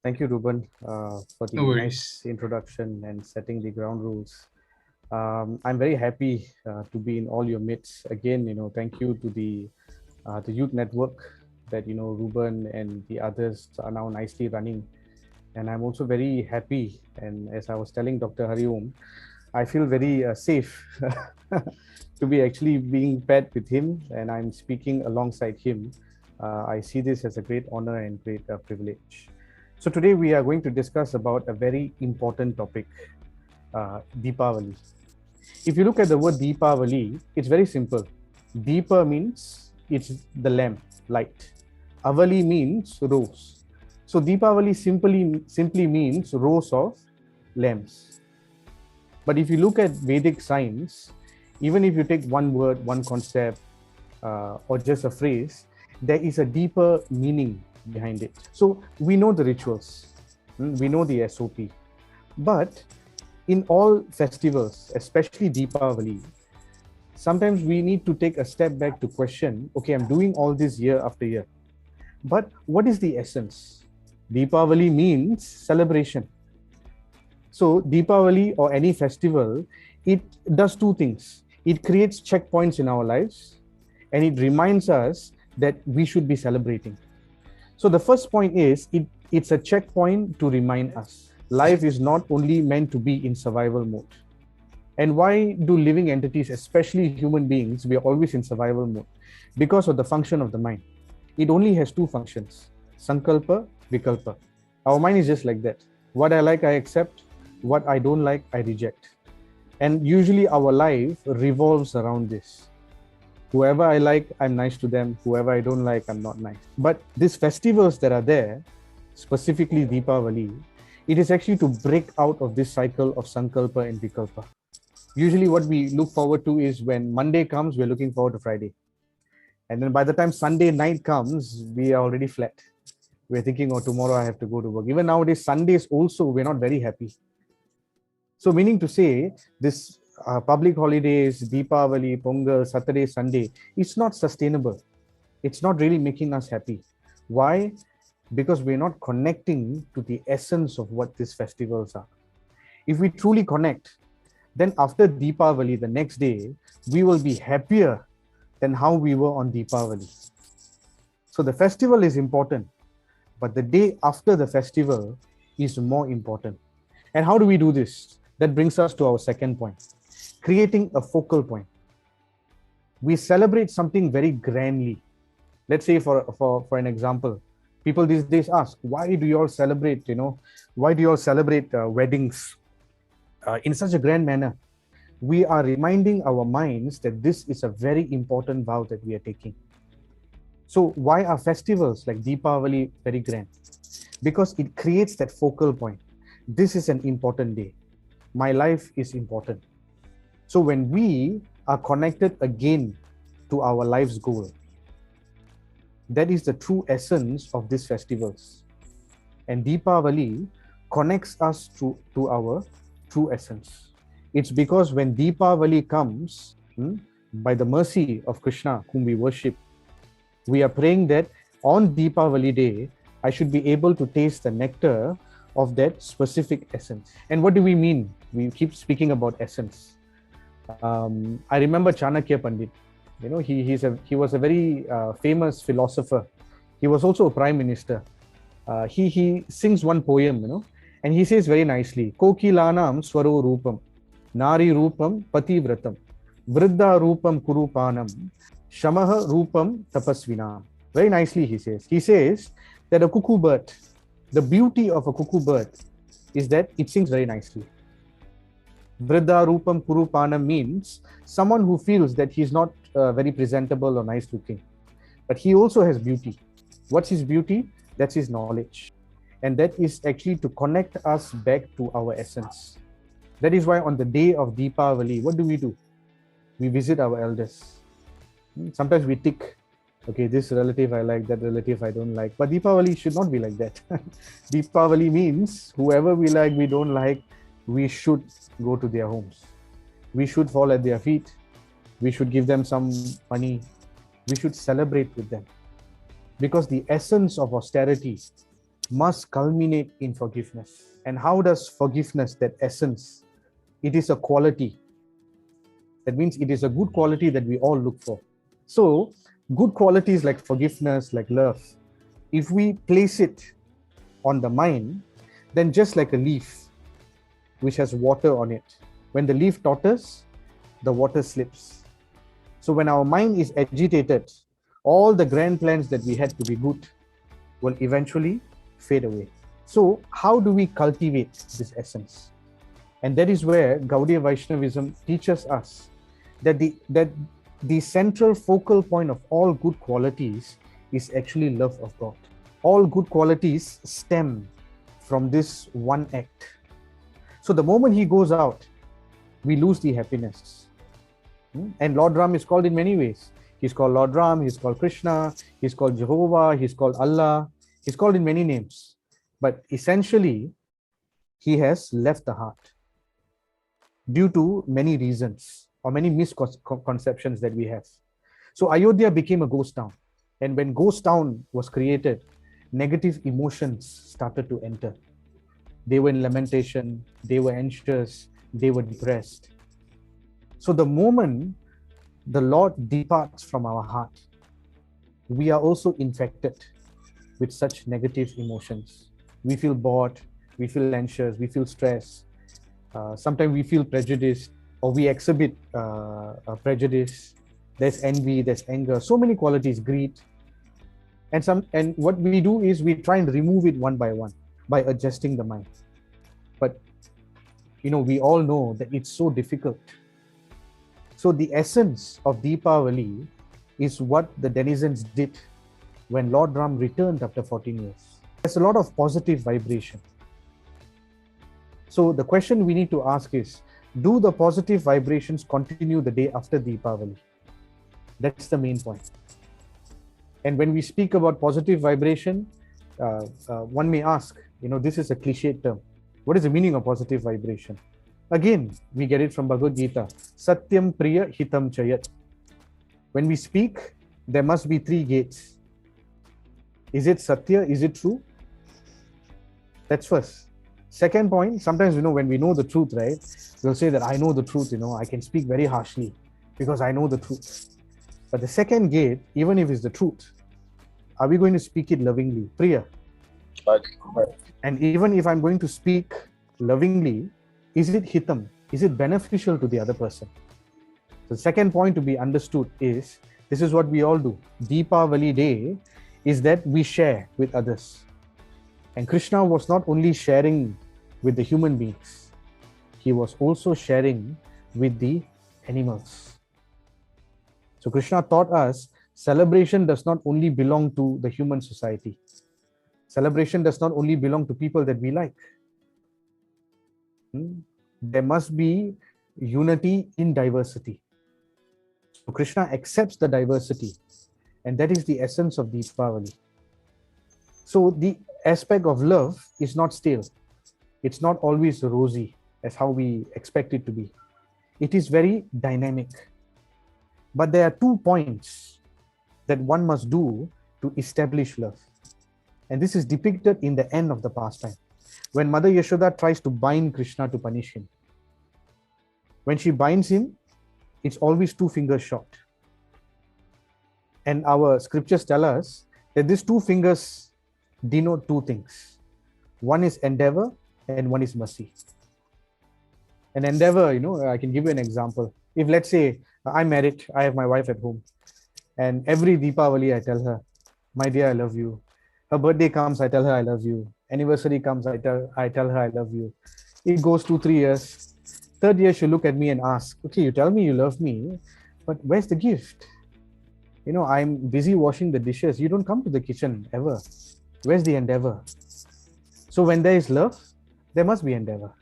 Thank you, Ruben, for No the nice worries. introduction and setting the ground rules. I'm very happy to be in all your midst again. Thank you to the youth network that Ruben and the others are now nicely running. And I'm also very happy. And as I was telling Dr. Hariom, I feel very safe to be actually being paired with him, and I'm speaking alongside him. I see this as a great honor and great privilege. So today we are going to discuss about a very important topic, Deepavali. If you look at the word Deepavali, it's very simple. Deepa means it's the lamp, light. Avali means rose. So Deepavali simply means rows of lamps. But if you look at Vedic science, even if you take one word, one concept, or just a phrase, there is a deeper meaning behind it. So we know the rituals, we know the SOP, but in all festivals, especially Deepavali, sometimes we need to take a step back to question, okay, I'm doing all this year after year, but what is the essence? Deepavali means celebration. So Deepavali or any festival, it does two things. It creates checkpoints in our lives, and it reminds us that we should be celebrating. So the first point is it's a checkpoint to remind us life is not only meant to be in survival mode. And why do living entities, especially human beings, we are always in survival mode? Because of the function of the mind. It only has two functions: sankalpa, vikalpa. Our mind is just like that. What I like, I accept. What I don't like, I reject. And usually our life revolves around this. Whoever I like, I'm nice to them. Whoever I don't like, I'm not nice. But these festivals that are there, specifically Deepavali, it is actually to break out of this cycle of sankalpa and vikalpa. Usually what we look forward to is when Monday comes, we're looking forward to Friday. And then by the time Sunday night comes, we are already flat. We're thinking, oh, tomorrow I have to go to work. Even nowadays, Sundays also, we're not very happy. So, meaning to say, this public holidays, Deepavali, Pongal, Saturday, Sunday, it's not sustainable. It's not really making us happy. Why? Because we're not connecting to the essence of what these festivals are. If we truly connect, then after Deepavali, the next day, we will be happier than how we were on Deepavali. So the festival is important, but the day after the festival is more important. And how do we do this? That brings us to our second point, creating a focal point. We celebrate something very grandly. Let's say for an example, people these days ask, why do you all celebrate, why do you all celebrate weddings in such a grand manner? We are reminding our minds that this is a very important vow that we are taking. So why are festivals like Deepavali very grand? Because it creates that focal point. This is an important day. My life is important. So when we are connected again to our life's goal, that is the true essence of these festivals. And Deepavali connects us to our true essence. It's because when Deepavali comes, by the mercy of Krishna, whom we worship, we are praying that on Deepavali day, I should be able to taste the nectar of that specific essence. And what do we mean? We keep speaking about essence. I remember Chanakya Pandit. He was a very famous philosopher. He was also a prime minister. He sings one poem, and he says very nicely, Kokilanam swaro rupam, nari rupam pati vratam, vriddha rupam kurupanam, shamaha rupam tapasvinam. Very nicely he says. He says that a cuckoo bird, the beauty of a cuckoo bird is that it sings very nicely. Vriddha rupam kurupanam means someone who feels that he's not very presentable or nice looking, but he also has beauty. What's his beauty? That's his knowledge. And that is actually to connect us back to our essence. That is why on the day of Deepavali, what do? We visit our elders. Sometimes we tick, okay, this relative I like, that relative I don't like. But Deepavali should not be like that. Deepavali means whoever we like, we don't like, we should go to their homes. We should fall at their feet. We should give them some money. We should celebrate with them. Because the essence of austerity, must culminate in forgiveness. And how does forgiveness, that essence, it is a quality. That means it is a good quality that we all look for. So, good qualities like forgiveness, like love, if we place it on the mind, then just like a leaf which has water on it, when the leaf totters, the water slips. So when our mind is agitated, all the grand plans that we had to be good will eventually fade away. So how do we cultivate this essence? And that is where Gaudiya Vaishnavism teaches us that the central focal point of all good qualities is actually love of God. All good qualities stem from this one act. So the moment he goes out, we lose the happiness. And Lord Ram is called in many ways. He's called Lord Ram, he's called Krishna, he's called Jehovah, he's called Allah, he's called in many names. But essentially, he has left the heart due to many reasons or many misconceptions that we have. So Ayodhya became a ghost town. And when ghost town was created, negative emotions started to enter. They were in lamentation, they were anxious, they were depressed. So the moment the Lord departs from our heart, we are also infected with such negative emotions. We feel bored, we feel anxious, we feel stressed. Sometimes we feel prejudiced, or we exhibit prejudice. There's envy, there's anger, so many qualities, greed. And what we do is we try and remove it one by one by adjusting the mind. But we all know that it's so difficult. So the essence of Deepavali is what the denizens did when Lord Ram returned after 14 years. There's a lot of positive vibration. So the question we need to ask is, do the positive vibrations continue the day after Deepavali? That's the main point. And when we speak about positive vibration, one may ask, this is a cliched term. What is the meaning of positive vibration? Again, we get it from Bhagavad Gita. Satyam Priya Hitam Chayat. When we speak, there must be three gates. Is it Satya? Is it true? That's first. Second point, sometimes, when we know the truth, right? We'll say that I know the truth, I can speak very harshly because I know the truth. But the second gate, even if it's the truth, are we going to speak it lovingly? Priya. And even if I'm going to speak lovingly, is it hitam? Is it beneficial to the other person? The second point to be understood is, this is what we all do. Deepavali day is that we share with others. And Krishna was not only sharing with the human beings, he was also sharing with the animals. So Krishna taught us celebration does not only belong to the human society. Celebration does not only belong to people that we like. There must be unity in diversity. So Krishna accepts the diversity, and that is the essence of Deepavali. So the aspect of love is not stale. It's not always rosy as how we expect it to be. It is very dynamic. But there are 2 points that one must do to establish love. And this is depicted in the end of the pastime. When Mother Yashoda tries to bind Krishna to punish him. When she binds him, it's always 2 fingers short. And our scriptures tell us that these 2 fingers denote 2 things. One is endeavor and one is mercy. An endeavor, I can give you an example. If let's say I'm married, I have my wife at home, and every Deepavali I tell her, my dear, I love you. Her birthday comes, I tell her I love you. Anniversary comes, I tell her I love you. It goes 2-3 years. 3rd year, she'll look at me and ask, okay, you tell me you love me, but where's the gift? I'm busy washing the dishes. You don't come to the kitchen ever. Where's the endeavor? So when there is love, there must be endeavor.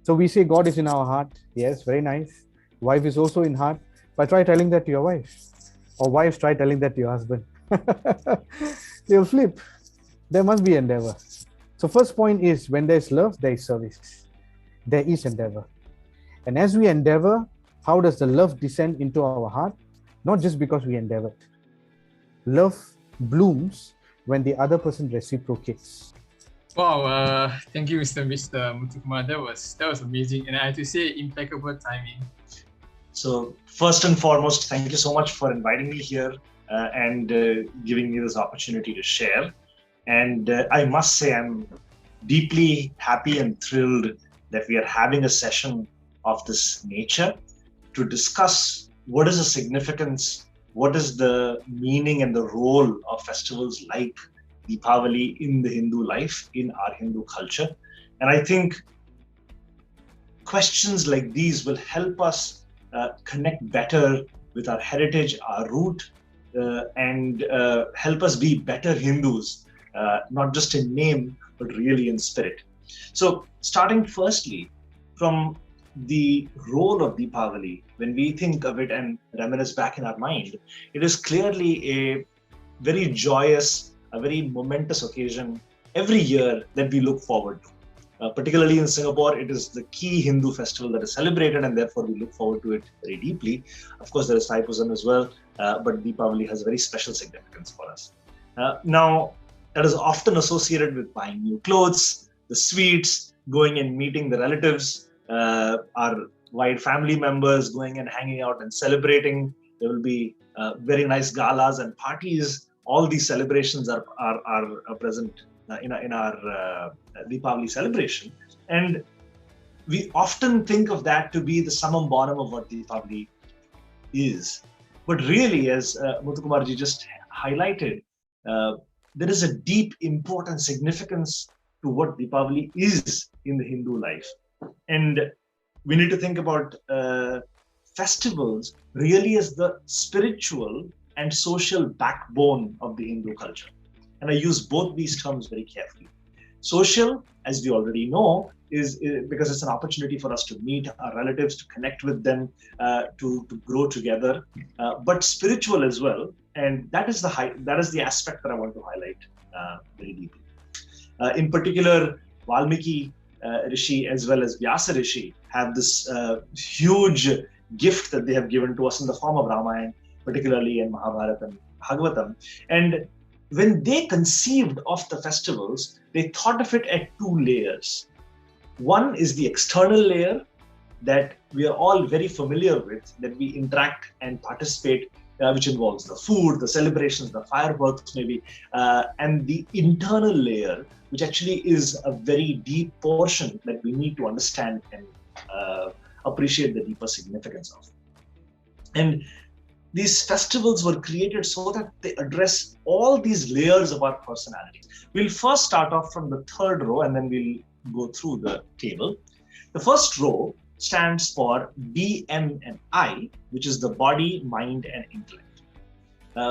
So we say God is in our heart. Yes, very nice. Wife is also in heart. But try telling that to your wife. Or wives, try telling that to your husband. They'll flip. There must be endeavor. So first point is, when there is love, there is service. There is endeavor. And as we endeavor, how does the love descend into our heart? Not just because we endeavored. Love blooms when the other person reciprocates? Wow, thank you, Mr. Muthukumar. That was amazing, and I have to say, impeccable timing. So first and foremost, thank you so much for inviting me here and giving me this opportunity to share. And I must say, I'm deeply happy and thrilled that we are having a session of this nature to discuss what is the significance, what is the meaning and the role of festivals like Deepavali in the Hindu life, in our Hindu culture. And I think questions like these will help us connect better with our heritage, our root, and help us be better Hindus, not just in name, but really in spirit. So starting firstly from the role of Deepavali, when we think of it and reminisce back in our mind, it is clearly a very joyous, a very momentous occasion every year that we look forward to. Particularly in Singapore, it is the key Hindu festival that is celebrated, and therefore we look forward to it very deeply. Of course, there is Thaipusam as well, but Deepavali has very special significance for us. Now, that is often associated with buying new clothes, the sweets, going and meeting the relatives, our wide family members, going and hanging out and celebrating. There will be very nice galas and parties. All these celebrations are present in our Deepavali celebration. And we often think of that to be the summum bonum of what Deepavali is. But really, as Muthukumarji just highlighted, there is a deep, important significance to what Deepavali is in the Hindu life. And we need to think about festivals really as the spiritual and social backbone of the Hindu culture. And I use both these terms very carefully. Social, as we already know, is because it's an opportunity for us to meet our relatives, to connect with them, to grow together, but spiritual as well. And that is the aspect that I want to highlight very deeply. In particular, Valmiki Rishi as well as Vyasa Rishi have this huge gift that they have given to us in the form of Ramayana, particularly in Mahabharata and Bhagavatam. And when they conceived of the festivals, they thought of it at two layers. One is the external layer that we are all very familiar with, that we interact and participate, which involves the food, the celebrations, the fireworks maybe, and the internal layer, which actually is a very deep portion that we need to understand and appreciate the deeper significance of. And these festivals were created so that they address all these layers of our personality. We'll first start off from the third row and then we'll go through the table. The first row stands for BM and I, which is the body, mind, and intellect.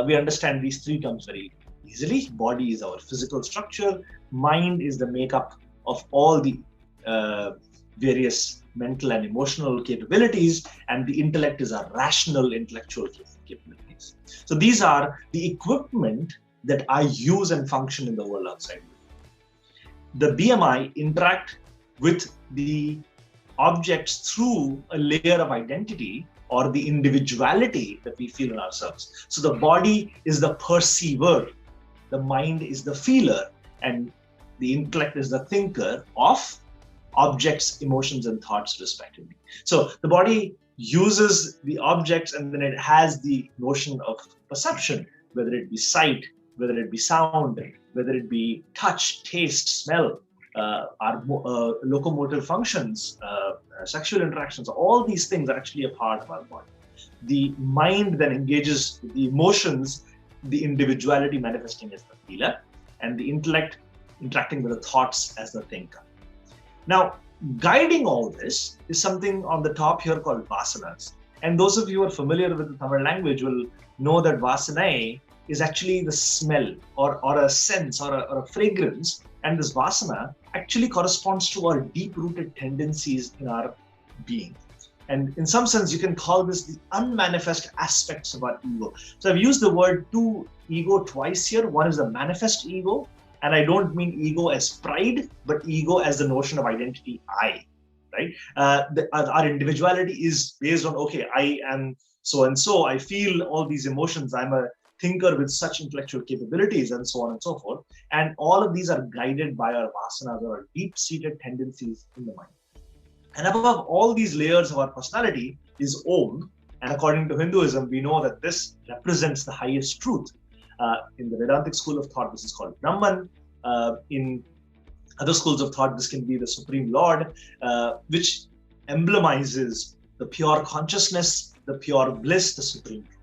We understand these three terms very easily. Body is our physical structure. Mind is the makeup of all the various mental and emotional capabilities, and the intellect is our rational intellectual capabilities. So these are the equipment that I use and function in the world outside. The BMI interact with the objects through a layer of identity or the individuality that we feel in ourselves. So the body is the perceiver, the mind is the feeler, and the intellect is the thinker of objects, emotions, and thoughts respectively. So the body uses the objects and then it has the notion of perception, whether it be sight, whether it be sound, whether it be touch, taste, smell, our locomotive functions, sexual interactions, all these things are actually a part of our body. The mind then engages with the emotions, the individuality manifesting as the feeler, and the intellect interacting with the thoughts as the thinker. Now, guiding all this is something on the top here called vasanas. And those of you who are familiar with the Tamil language will know that vasana is actually the smell or a sense or a fragrance. And this vasana actually corresponds to our deep-rooted tendencies in our being. And in some sense, you can call this the unmanifest aspects of our ego. So I've used the word ego twice here. One is the manifest ego. And I don't mean ego as pride, but ego as the notion of identity, I, right? Our individuality is based on, okay, I am so-and-so, I feel all these emotions, I'm a thinker with such intellectual capabilities and so on and so forth. And all of these are guided by our vasanas, or our deep-seated tendencies in the mind. And above all these layers of our personality is Om. And according to Hinduism, we know that this represents the highest truth. In the Vedantic school of thought, this is called Brahman. In other schools of thought, this can be the Supreme Lord, which emblemizes the pure consciousness, the pure bliss, the supreme truth.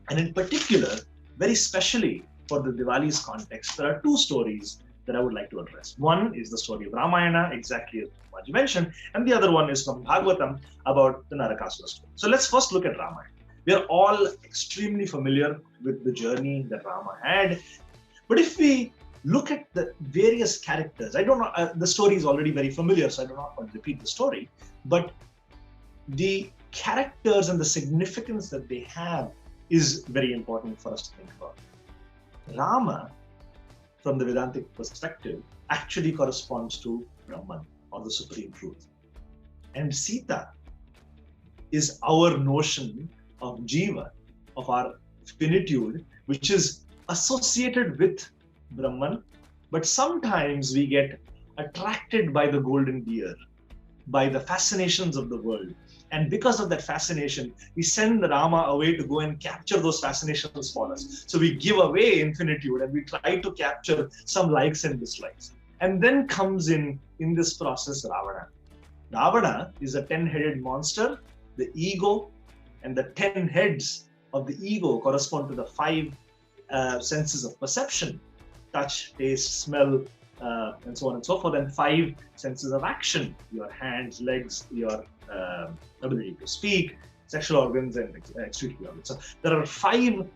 And in particular, very specially for the Diwali's context, there are two stories that I would like to address. One is the story of Ramayana, exactly as you mentioned, and the other one is from Bhagavatam about the Narakasura story. So let's first look at Ramayana. We are all extremely familiar with the journey that Rama had. But if we look at the various characters, I don't know, the story is already very familiar, so I do not want to repeat the story, but the characters and the significance that they have is very important for us to think about. Rama, from the Vedantic perspective, actually corresponds to Brahman, or the supreme truth. And Sita is our notion of Jiva, of our finitude, which is associated with Brahman, but sometimes we get attracted by the golden deer, by the fascinations of the world. And because of that fascination, we send Rama away to go and capture those fascinations for us. So we give away infinitude and we try to capture some likes and dislikes. And then comes in this process Ravana. Ravana is a 10-headed monster. The ego and the 10 heads of the ego correspond to the 5 senses of perception: touch, taste, smell, and so on and so forth, and 5 senses of action: your hands, legs, your ability to speak, sexual organs, and excretory organs. So there are 5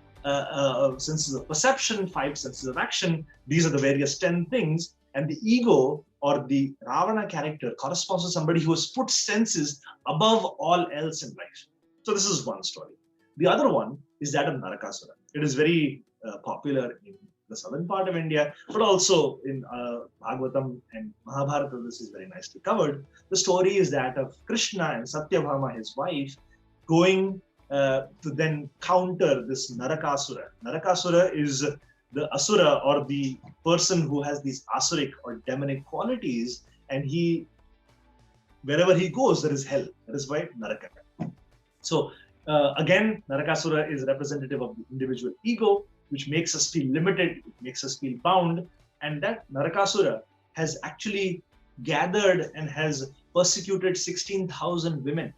senses of perception, 5 senses of action. These are the various 10 things, and the ego, or the Ravana character, corresponds to somebody who has put senses above all else in life. So this is one story. The other one is that of Narakasura. It is very popular in the southern part of India, but also in Bhagavatam and Mahabharata, this is very nicely covered. The story is that of Krishna and Satyabhama, his wife, going to then counter this Narakasura. Narakasura is the Asura, or the person who has these Asuric or demonic qualities, and wherever he goes, there is hell. That is why Naraka. So again, Narakasura is representative of the individual ego, which makes us feel limited, it makes us feel bound. And that Narakasura has actually gathered and has persecuted 16,000 women.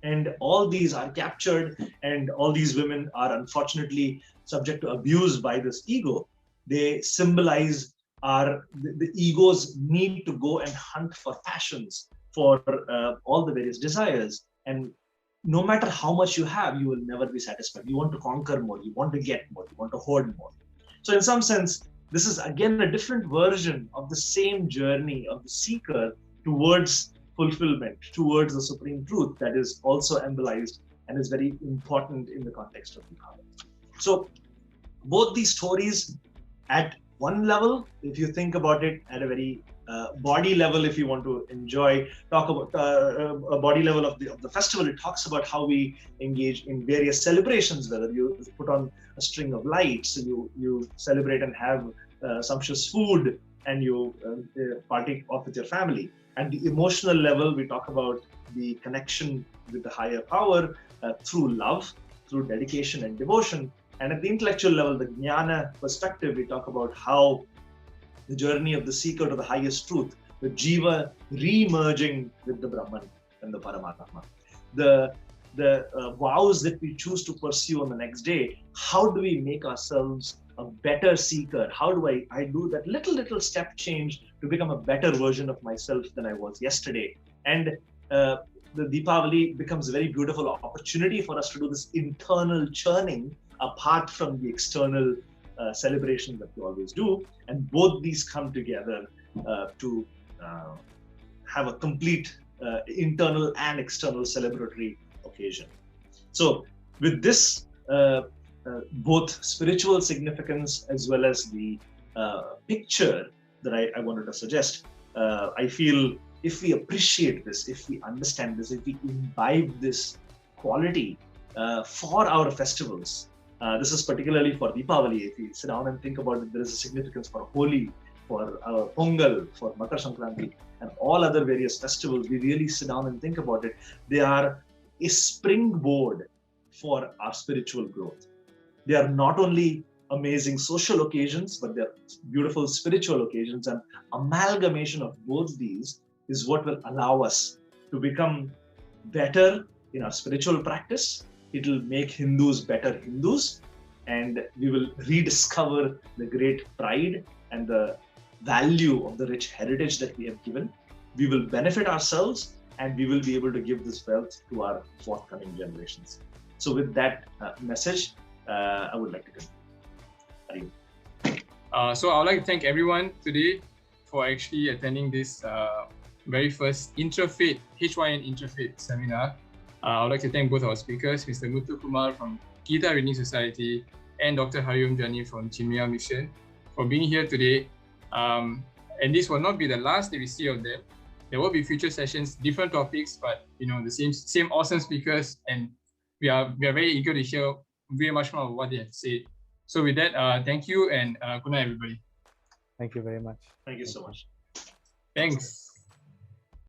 And all these are captured, and all these women are unfortunately subject to abuse by this ego. They symbolize the ego's need to go and hunt for passions, for all the various desires. And no matter how much you have, you will never be satisfied. You want to conquer more, you want to get more, you want to hoard more. So in some sense, this is again a different version of the same journey of the seeker towards fulfillment, towards the supreme truth, that is also embolized and is very important in the context of the Bhagavad. So both these stories, at one level, if you think about it at a very body level, if you want to talk about a body level of the festival, it talks about how we engage in various celebrations, whether you put on a string of lights, you celebrate and have sumptuous food, and you partake of with your family. At the emotional level, we talk about the connection with the higher power through love, through dedication and devotion. And at the intellectual level, the Jnana perspective, we talk about how the journey of the seeker to the highest truth, the Jiva re-merging with the Brahman and the Paramatma. The vows that we choose to pursue on the next day, how do we make ourselves a better seeker? How do I do that little step change to become a better version of myself than I was yesterday? And the Deepavali becomes a very beautiful opportunity for us to do this internal churning apart from the external celebration that we always do. And both these come together to have a complete internal and external celebratory occasion. So with this, both spiritual significance as well as the picture that I wanted to suggest, I feel if we appreciate this, if we understand this, if we imbibe this quality for our festivals, This is particularly for Deepavali. If you sit down and think about it, there is a significance for Holi, for Pongal, for Makar Sankranti, and all other various festivals. We really sit down and think about it. They are a springboard for our spiritual growth. They are not only amazing social occasions, but they're beautiful spiritual occasions. And amalgamation of both these is what will allow us to become better in our spiritual practice. It will make Hindus better Hindus, and we will rediscover the great pride and the value of the rich heritage that we have given. We will benefit ourselves, and we will be able to give this wealth to our forthcoming generations. So with that message, I would like to continue. So I would like to thank everyone today for actually attending this very first Intrafaith, HYN Intrafaith seminar. I would like to thank both our speakers, Mr. Muthu Kumar from Gita Reading Society and Dr. Hariom Jani from Chinmaya Mission for being here today. And this will not be the last that we see of them. There will be future sessions, different topics, but the same awesome speakers, and we are very eager to hear very much more of what they have said. So with that, thank you, and good night, everybody. Thank you very much. Thank you so much. Thanks.